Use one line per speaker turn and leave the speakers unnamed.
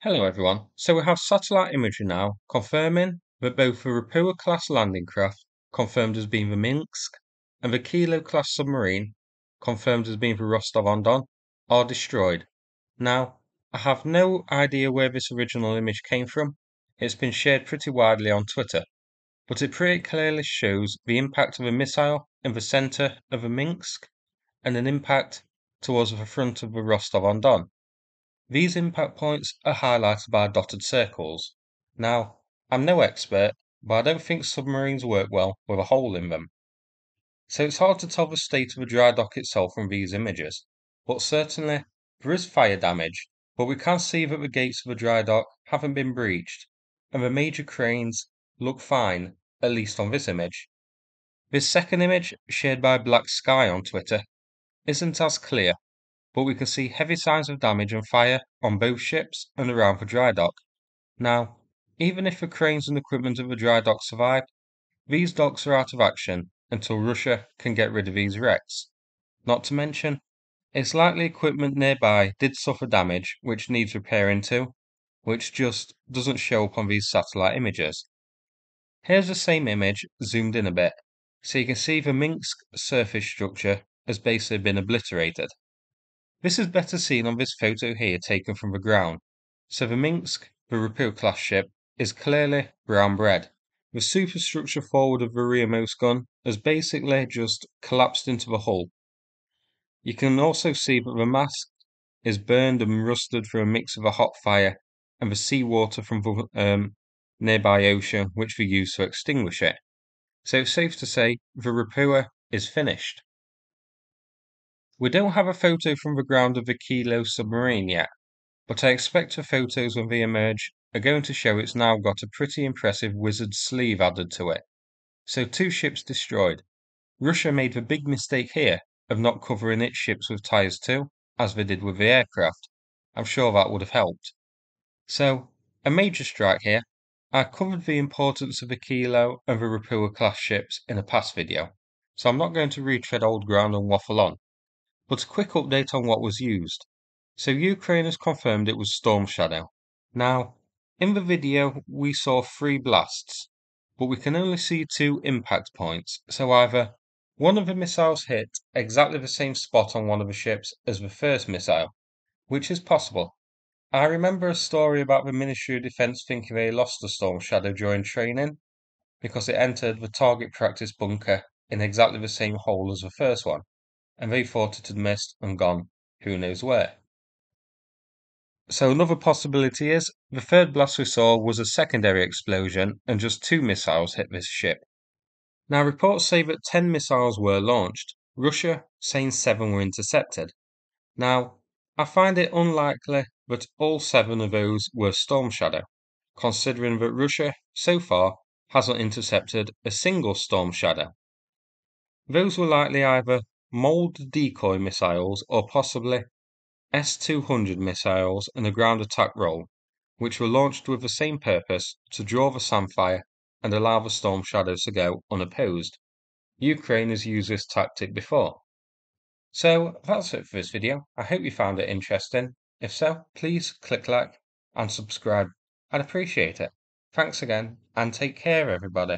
Hello everyone. So we have satellite imagery now confirming that both the Ropucha-class landing craft, confirmed as being the Minsk, and the Kilo-class submarine, confirmed as being the Rostov-on-Don, are destroyed. Now, I have no idea where this original image came from. It's been shared pretty widely on Twitter, but it pretty clearly shows the impact of a missile in the center of the Minsk and an impact towards the front of the Rostov-on-Don. These impact points are highlighted by dotted circles. Now, I'm no expert, but I don't think submarines work well with a hole in them. So it's hard to tell the state of the dry dock itself from these images. But certainly, there is fire damage, but we can see that the gates of the dry dock haven't been breached, and the major cranes look fine, at least on this image. This second image, shared by Black Sky on Twitter, isn't as clear, but we can see heavy signs of damage and fire on both ships and around the dry dock. Now, even if the cranes and equipment of the dry dock survive, these docks are out of action until Russia can get rid of these wrecks. Not to mention, it's likely equipment nearby did suffer damage which needs repairing too, which just doesn't show up on these satellite images. Here's the same image zoomed in a bit, so you can see the Minsk surface structure has basically been obliterated. This is better seen on this photo here taken from the ground. So the Minsk, the Ropucha-class ship, is clearly brown bread. The superstructure forward of the rearmost gun has basically just collapsed into the hull. You can also see that the mast is burned and rusted through a mix of a hot fire and the seawater from the nearby ocean which we used to extinguish it. So it's safe to say the Ropucha is finished. We don't have a photo from the ground of the Kilo submarine yet, but I expect the photos when they emerge are going to show it's now got a pretty impressive wizard sleeve added to it. So 2 ships destroyed. Russia made the big mistake here of not covering its ships with tyres too, as they did with the aircraft. I'm sure that would have helped. So, a major strike here. I covered the importance of the Kilo and the Ropucha-class ships in a past video, so I'm not going to retread old ground and waffle on. But a quick update on what was used. So Ukraine has confirmed it was Storm Shadow. Now, in the video we saw 3 blasts, but we can only see 2 impact points, so either one of the missiles hit exactly the same spot on one of the ships as the first missile, which is possible. I remember a story about the Ministry of Defence thinking they lost the Storm Shadow during training, because it entered the target practice bunker in exactly the same hole as the first one, and they thought it had missed and gone who knows where. So another possibility is the third blast we saw was a secondary explosion and just 2 missiles hit this ship. Now reports say that 10 missiles were launched, Russia saying 7 were intercepted. Now, I find it unlikely that all 7 of those were Storm Shadow, considering that Russia, so far, hasn't intercepted a single Storm Shadow. Those were likely either mould decoy missiles or possibly S-200 missiles and a ground attack role, which were launched with the same purpose to draw the samfire and allow the Storm Shadows to go unopposed. Ukraine has used this tactic before. So that's it for this video. I hope you found it interesting. If so, please click like and subscribe. I'd appreciate it. Thanks again and take care everybody.